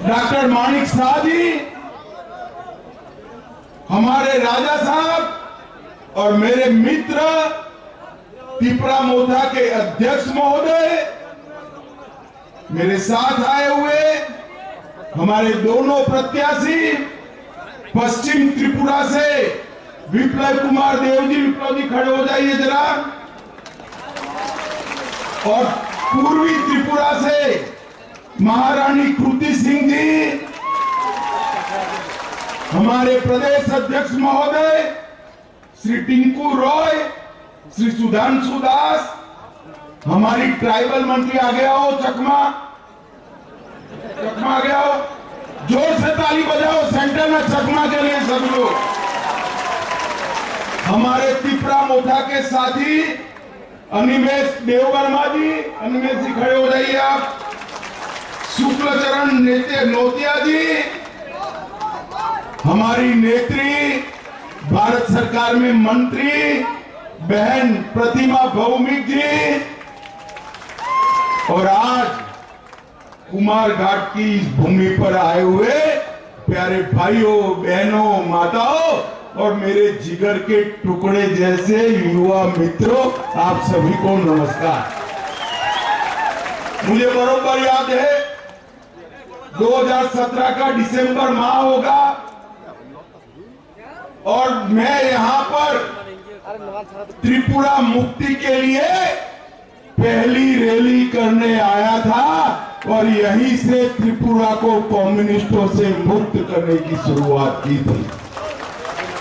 Doctor माणिक शाह जी, हमारे राजा साहब और मेरे मित्र त्रिपुरा मोर्चा के अध्यक्ष महोदय, मेरे साथ आए हुए हमारे दोनों प्रत्याशी पश्चिम त्रिपुरा से विप्लव कुमार देव जी, विप्लव जी खड़े हो जाइए जरा, और पूर्वी त्रिपुरा से महारानी कृति सिंह जी, हमारे प्रदेश अध्यक्ष महोदय श्री टिंकू रॉय, श्री सुधांशु दास, हमारी ट्राइबल मंत्री आ गया हो, चकमा आ गया हो, जोर से ताली बजाओ सेंटर में चकमा के लिए सब लोग। हमारे त्रिपुरा मोर्चा के साथी अनिमेश देववर्मा जी, अनिमेश जी खड़े हो जाइए आप, शुक्लचरण नोतिया जी, हमारी नेत्री भारत सरकार में मंत्री बहन प्रतिमा भौमिक जी, और आज कुमार घाट की इस भूमि पर आए हुए प्यारे भाइयों बहनों माताओं और मेरे जिगर के टुकड़े जैसे युवा मित्रों, आप सभी को नमस्कार। मुझे बरोबर याद है 2017 का दिसंबर माह होगा और मैं यहां पर त्रिपुरा मुक्ति के लिए पहली रैली करने आया था और यहीं से त्रिपुरा को कम्युनिस्टों से मुक्त करने की शुरुआत की थी।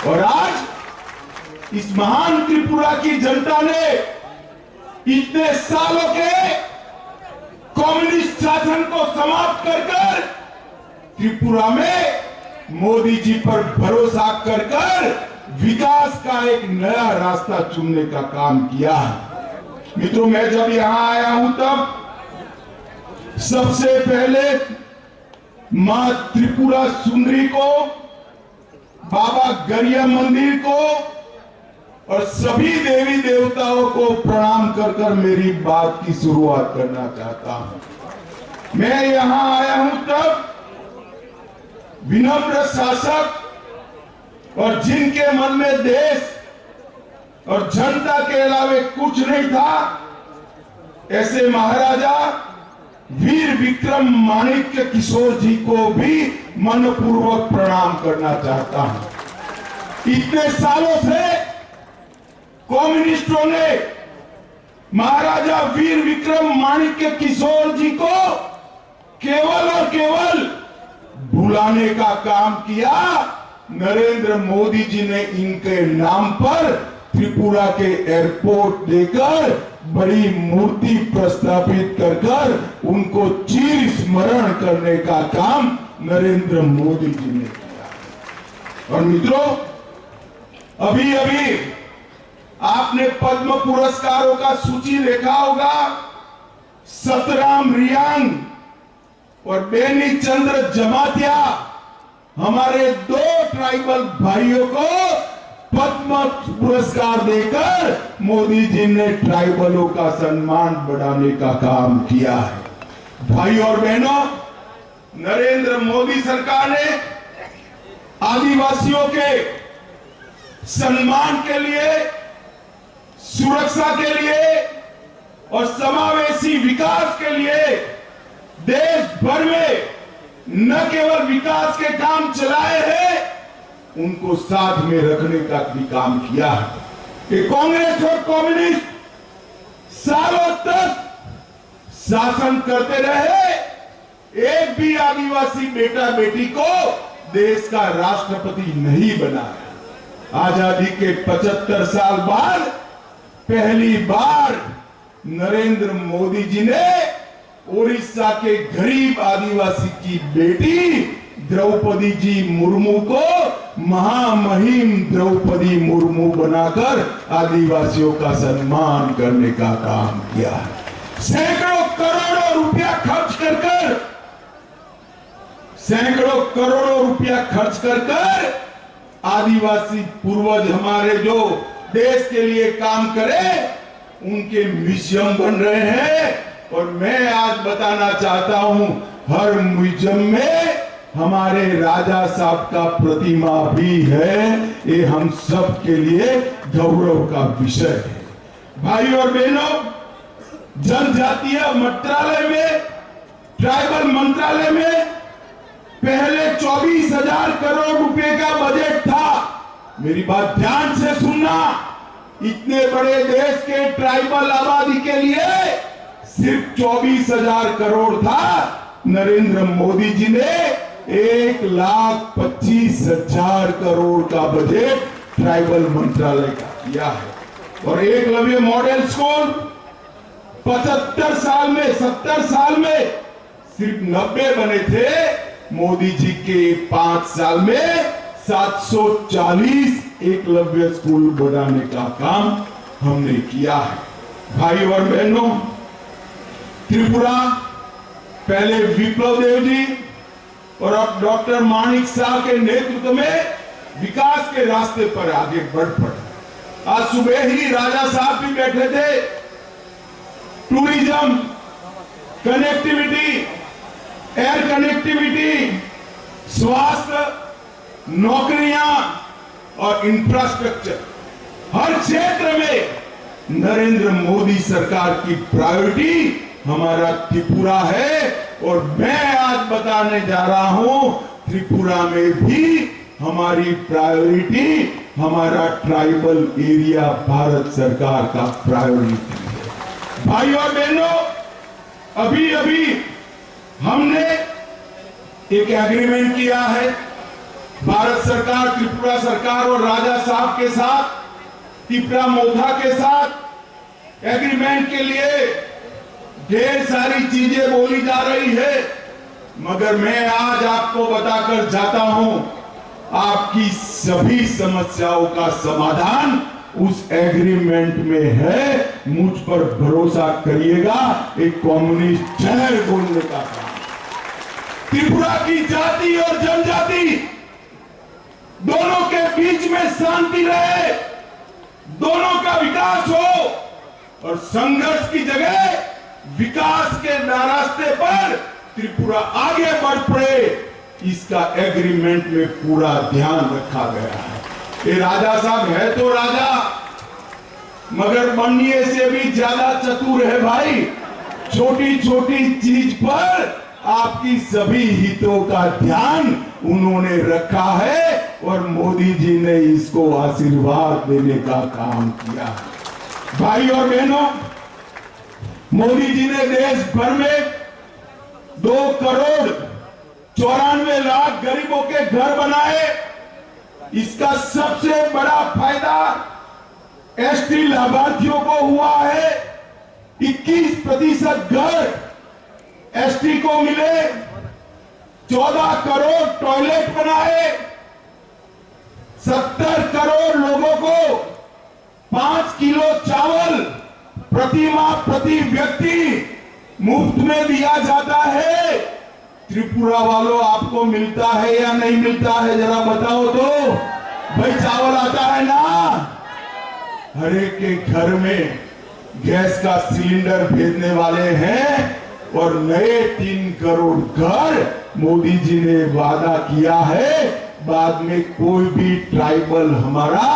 और आज इस महान त्रिपुरा की जनता ने इतने सालों के कम्युनिस्ट शासन को समाप्त कर त्रिपुरा में मोदी जी पर भरोसा कर विकास का एक नया रास्ता चुनने का काम किया है। मित्रों, मैं जब यहां आया हूं तब सबसे पहले मां त्रिपुरा सुंदरी को, बाबा गरिया मंदिर को और सभी देवी देवताओं को प्रणाम कर मेरी बात की शुरुआत करना चाहता हूं। मैं यहां आया हूं तब विनम्र शासक और जिनके मन में देश और जनता के अलावे कुछ नहीं था, ऐसे महाराजा वीर विक्रम माणिक्य किशोर जी को भी मनपूर्वक प्रणाम करना चाहता हूं। इतने सालों से कम्युनिस्टों ने महाराजा वीर विक्रम माणिक्य किशोर जी को केवल और केवल भुलाने का काम किया। नरेंद्र मोदी जी ने इनके नाम पर त्रिपुरा के एयरपोर्ट देकर बड़ी मूर्ति प्रस्थापित कर उनको चिर स्मरण करने का काम नरेंद्र मोदी जी ने किया। और मित्रों, अभी अभी आपने पद्म पुरस्कारों का सूची देखा होगा। सतराम रियांग और बेनी चंद्र जमातिया, हमारे दो ट्राइबल भाइयों को पद्म पुरस्कार देकर मोदी जी ने ट्राइबलों का सम्मान बढ़ाने का काम किया है। भाई और बहनों, नरेंद्र मोदी सरकार ने आदिवासियों के सम्मान के लिए, सुरक्षा के लिए और समावेशी विकास के लिए देश भर में न केवल विकास के काम चलाए हैं, उनको साथ में रखने का भी काम किया है। कि कांग्रेस और कम्युनिस्ट सालों तक शासन करते रहे, एक भी आदिवासी बेटा बेटी को देश का राष्ट्रपति नहीं बनाया। आजादी के 75 साल बाद पहली बार नरेंद्र मोदी जी ने उड़ीसा के गरीब आदिवासी की बेटी द्रौपदी जी मुर्मू को महामहिम द्रौपदी मुर्मू बनाकर आदिवासियों का सम्मान करने का काम किया है। सैकड़ों करोड़ों रुपया खर्च कर आदिवासी पूर्वज हमारे जो देश के लिए काम करे, उनके म्यूजियम बन रहे हैं। और मैं आज बताना चाहता हूं, हर म्यूजियम में हमारे राजा साहब का प्रतिमा भी है। ये हम सब के लिए गौरव का विषय है। भाई और बहनों, जनजातीय मंत्रालय में, ट्राइबल मंत्रालय में पहले 24,000 करोड़ रुपए का बजट था। मेरी बात ध्यान से सुनना, इतने बड़े देश के ट्राइबल आबादी के लिए सिर्फ 24,000 करोड़ था। नरेंद्र मोदी जी ने 1,25,000 करोड़ का बजट ट्राइबल मंत्रालय का किया है। और एकलव्य मॉडल स्कूल 70 साल में सिर्फ 90 बने थे। मोदी जी के 5 साल में 740 एकलव्य स्कूल बनाने का काम हमने किया है। भाई और बहनों, त्रिपुरा पहले विप्लव देव जी और अब डॉक्टर माणिक शाह के नेतृत्व में विकास के रास्ते पर आगे बढ़ पड़ा। आज सुबह ही राजा साहब भी बैठे थे। टूरिज्म, कनेक्टिविटी, एयर कनेक्टिविटी, स्वास्थ्य, नौकरियां और इंफ्रास्ट्रक्चर, हर क्षेत्र में नरेंद्र मोदी सरकार की प्रायोरिटी हमारा त्रिपुरा है। और मैं आज बताने जा रहा हूं, त्रिपुरा में भी हमारी प्रायोरिटी हमारा ट्राइबल एरिया भारत सरकार का प्रायोरिटी है। भाई और बहनों, अभी हमने एक एग्रीमेंट किया है भारत सरकार, त्रिपुरा सरकार और राजा साहब के साथ, त्रिपुरा मोथा के साथ। एग्रीमेंट के लिए ढेर सारी चीजें बोली जा रही है, मगर मैं आज आपको बताकर जाता हूं, आपकी सभी समस्याओं का समाधान उस एग्रीमेंट में है। मुझ पर भरोसा करिएगा। एक कम्युनिस्ट जहर बोलने का काम। त्रिपुरा की जाति और जनजाति दोनों के बीच में शांति रहे, दोनों का विकास हो और संघर्ष की जगह विकास के रास्ते पर त्रिपुरा आगे बढ़ पड़े, इसका एग्रीमेंट में पूरा ध्यान रखा गया है। ये राजा साहब है तो राजा, मगर बनने से भी ज्यादा चतुर है भाई। छोटी छोटी चीज पर आपकी सभी हितों का ध्यान उन्होंने रखा है और मोदी जी ने इसको आशीर्वाद देने का काम किया। भाई और बहनों, मोदी जी ने देश भर में 2,94,00,000 गरीबों के घर बनाए। इसका सबसे बड़ा फायदा एसटी लाभार्थियों को हुआ है। 21% घर एसटी को मिले, 14 करोड़ टॉयलेट बनाए, 70 करोड़ लोगों को 5 किलो चावल प्रति माह प्रति व्यक्ति मुफ्त में दिया जाता है। त्रिपुरा वालों, आपको मिलता है या नहीं मिलता है, जरा बताओ तो भाई। चावल आता है ना? हर एक के घर में गैस का सिलेंडर भेजने वाले हैं और नए 3 करोड़ घर मोदी जी ने वादा किया है। बाद में कोई भी ट्राइबल हमारा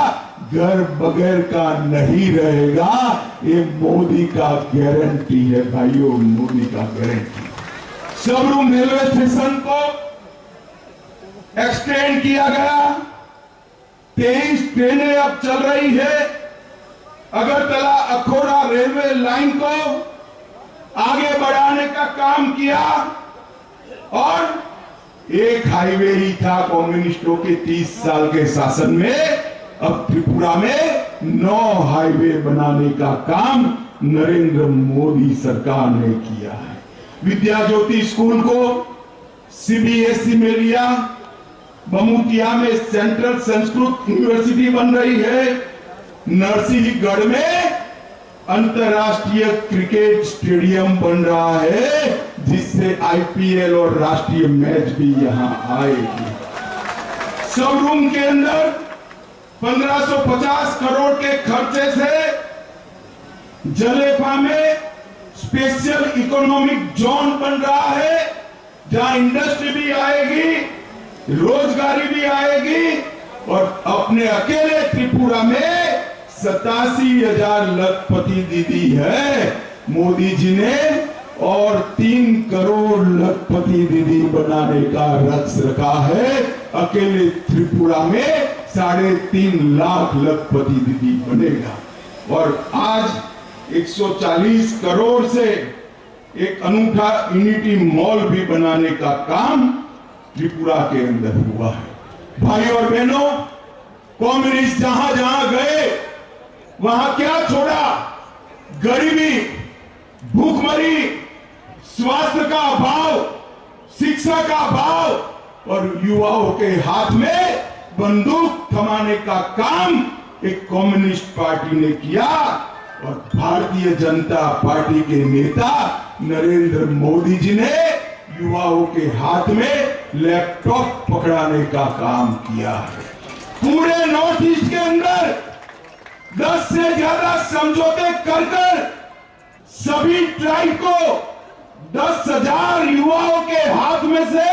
घर बगैर का नहीं रहेगा। ये मोदी का गारंटी है भाइयों, मोदी का गारंटी। सबरूम रेलवे स्टेशन को एक्सटेंड किया गया। 23 ट्रेनें अब चल रही है। अगरतला अखौरा रेलवे लाइन को आगे बढ़ाने का काम किया। और एक हाईवे ही था कम्युनिस्टों के 30 साल के शासन में, अब त्रिपुरा में 9 हाईवे बनाने का काम नरेंद्र मोदी सरकार ने किया है। विद्या ज्योति स्कूल को सीबीएसई में लिया। बमुतिया में सेंट्रल संस्कृत यूनिवर्सिटी बन रही है। नरसिंहगढ़ में अंतरराष्ट्रीय क्रिकेट स्टेडियम बन रहा है, जिससे आईपीएल और राष्ट्रीय मैच भी यहां आएगी। शोरूम के अंदर 1550 करोड़ के खर्चे से जलेफा में स्पेशल इकोनॉमिक जोन बन रहा है, जहां इंडस्ट्री भी आएगी, रोजगारी भी आएगी, और अपने अकेले त्रिपुरा में 87,000 लखपति दीदी है मोदी जी ने, और 3 करोड़ लखपति दीदी बनाने का लक्ष्य रखा है। अकेले त्रिपुरा में 3.5 लाख लखपति दीदी बनेगा। और आज 140 करोड़ से एक अनूठा यूनिटी मॉल भी बनाने का काम त्रिपुरा के अंदर हुआ है। भाई और बहनों, कम्युनिस्ट जहां जहां गए वहां क्या छोड़ा? गरीबी, भूखमरी, स्वास्थ्य का अभाव, शिक्षा का अभाव, और युवाओं के हाथ में बंदूक थमाने का काम एक कम्युनिस्ट पार्टी ने किया। और भारतीय जनता पार्टी के नेता नरेंद्र मोदी जी ने युवाओं के हाथ में लैपटॉप पकड़ाने का काम किया है। पूरे नॉर्थ ईस्ट के अंदर 10 से ज्यादा समझौते कर सभी ट्राइब को 10,000 युवाओं के हाथ में से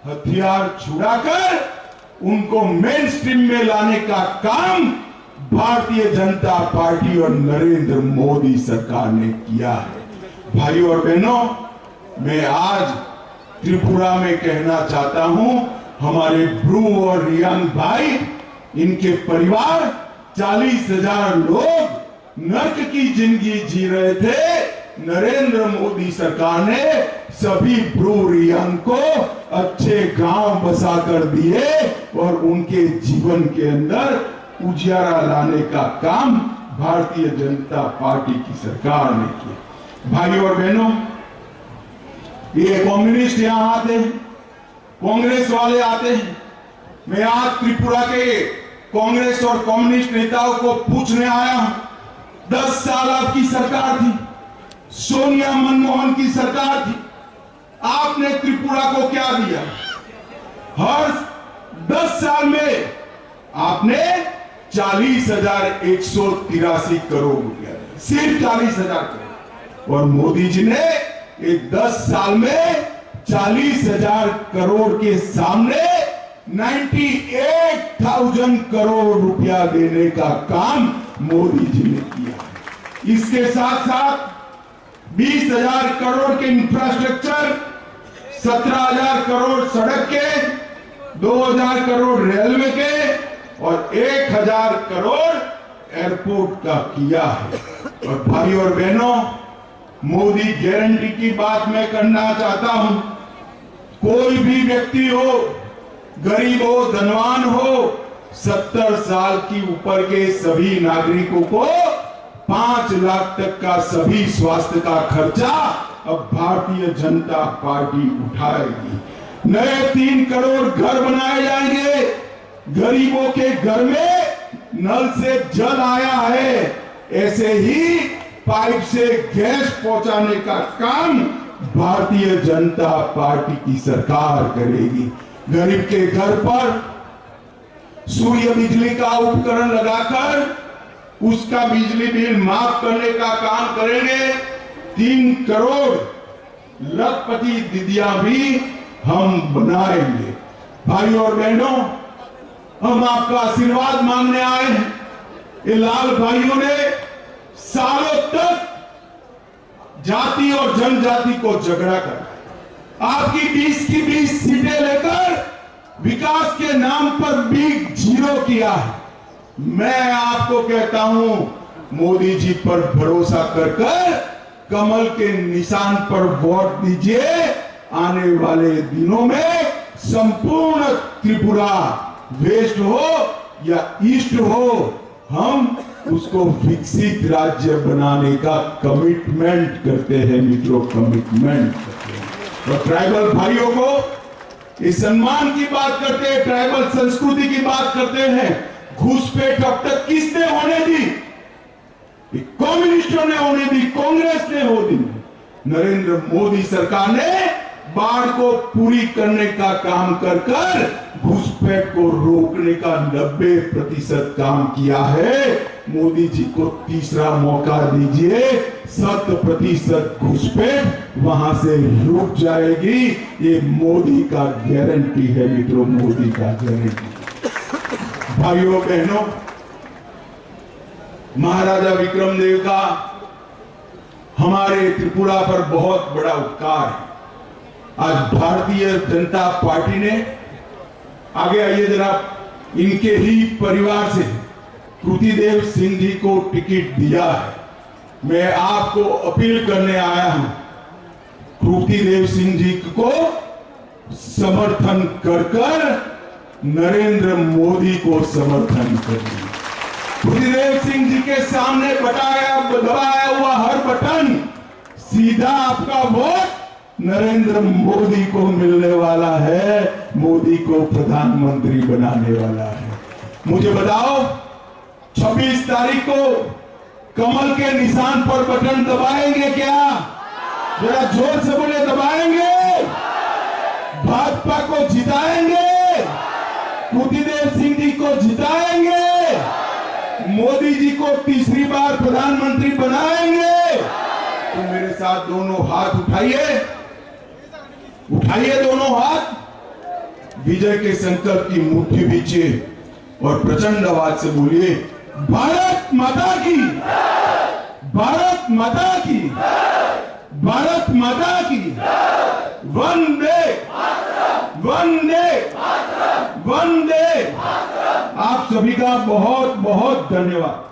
हथियार छुड़ाकर उनको मेन स्ट्रीम में लाने का काम भारतीय जनता पार्टी और नरेंद्र मोदी सरकार ने किया है। भाइयों और बहनों, मैं आज त्रिपुरा में कहना चाहता हूं, हमारे ब्रू और रियांग भाई, इनके परिवार 40,000 लोग नर्क की जिंदगी जी रहे थे। नरेंद्र मोदी सरकार ने सभी ब्रू रियांग को अच्छे गांव बसा कर दिए और उनके जीवन के अंदर उजियारा लाने का काम भारतीय जनता पार्टी की सरकार ने किया। भाइयों और बहनों, ये कम्युनिस्ट यहां आते हैं, कांग्रेस वाले आते हैं। मैं आज त्रिपुरा के कांग्रेस और कम्युनिस्ट नेताओं को पूछने आया हूं, 10 साल आपकी सरकार थी, सोनिया मनमोहन की सरकार थी, आपने त्रिपुरा को क्या दिया? हर 10 साल में आपने 40,183 करोड़ रुपया, सिर्फ 40,000 करोड़। और मोदी जी ने एक 10 साल में 40,000 करोड़ के सामने 98,000 करोड़ रुपया देने का काम मोदी जी ने किया। इसके साथ साथ 20,000 करोड़ के इंफ्रास्ट्रक्चर, 17,000 करोड़ सड़क के, 2,000 करोड़ रेलवे के और 1,000 करोड़ एयरपोर्ट का किया है। और भाई और बहनों, मोदी गारंटी की बात मैं करना चाहता हूं। कोई भी व्यक्ति हो, गरीब हो, धनवान हो, 70 साल की ऊपर के सभी नागरिकों को 5 लाख तक का सभी स्वास्थ्य का खर्चा अब भारतीय जनता पार्टी उठाएगी। नए 3 करोड़ घर बनाए जाएंगे। गरीबों के घर में नल से जल आया है, ऐसे ही पाइप से गैस पहुंचाने का काम भारतीय जनता पार्टी की सरकार करेगी। गरीब के घर पर सूर्य बिजली का उपकरण लगाकर उसका बिजली बिल माफ करने का काम करेंगे। 3 करोड़ लखपति दीदियां भी हम बनाएंगे। भाइयों और बहनों, हम आपका आशीर्वाद मांगने आए हैं। ये लाल भाइयों ने सालों तक जाति और जनजाति को झगड़ा कर आपकी 20 की 20 सीटें लेकर विकास के नाम पर बिग जीरो किया है। मैं आपको कहता हूं, मोदी जी पर भरोसा कर कमल के निशान पर वोट दीजिए। आने वाले दिनों में संपूर्ण त्रिपुरा, वेस्ट हो या ईस्ट हो, हम उसको विकसित राज्य बनाने का कमिटमेंट करते हैं मित्रों, कमिटमेंट करते हैं। और ट्राइबल भाइयों को इस सम्मान की बात करते हैं, ट्राइबल संस्कृति की बात करते हैं। घुसपैठ अब तक किसने होने दी? कम्युनिस्टों ने होने दी, कांग्रेस ने होने दी। नरेंद्र मोदी सरकार ने बाढ़ को पूरी करने का काम कर घुसपैठ को रोकने का 90% काम किया है। मोदी जी को तीसरा मौका दीजिए, 100% घुसपैठ वहां से रुक जाएगी। ये मोदी का गारंटी है मित्रों, मोदी का गारंटी। भाइयों बहनों, महाराजा विक्रमदेव का हमारे त्रिपुरा पर बहुत बड़ा उपकार है। आज भारतीय जनता पार्टी ने, आगे आइए जरा, इनके ही परिवार से कृतिदेव सिंह जी को टिकट दिया है। मैं आपको अपील करने आया हूं, कृतिदेव सिंह जी को समर्थन कर नरेंद्र मोदी को समर्थन करिए। कृतिदेव सिंह जी के सामने दबाया हुआ हर बटन सीधा आपका वोट नरेंद्र मोदी को मिलने वाला है, मोदी को प्रधानमंत्री बनाने वाला है। मुझे बताओ, 26 तारीख को कमल के निशान पर बटन दबाएंगे क्या? जरा जोर से बोले, दबाएंगे? भाजपा को जिताएंगे? कृतिदेव सिंह जी को जिताएंगे? मोदी जी को तीसरी बार प्रधानमंत्री बनाएंगे? तो मेरे साथ दोनों हाथ उठाइए, उठाइए दोनों हाथ, विजय के संकल्प की मुट्ठी बीचे और प्रचंड आवाज से बोलिए, भारत माता की, भारत माता की, भारत माता की, वंदे वंदे वंदे। आप सभी का बहुत बहुत धन्यवाद।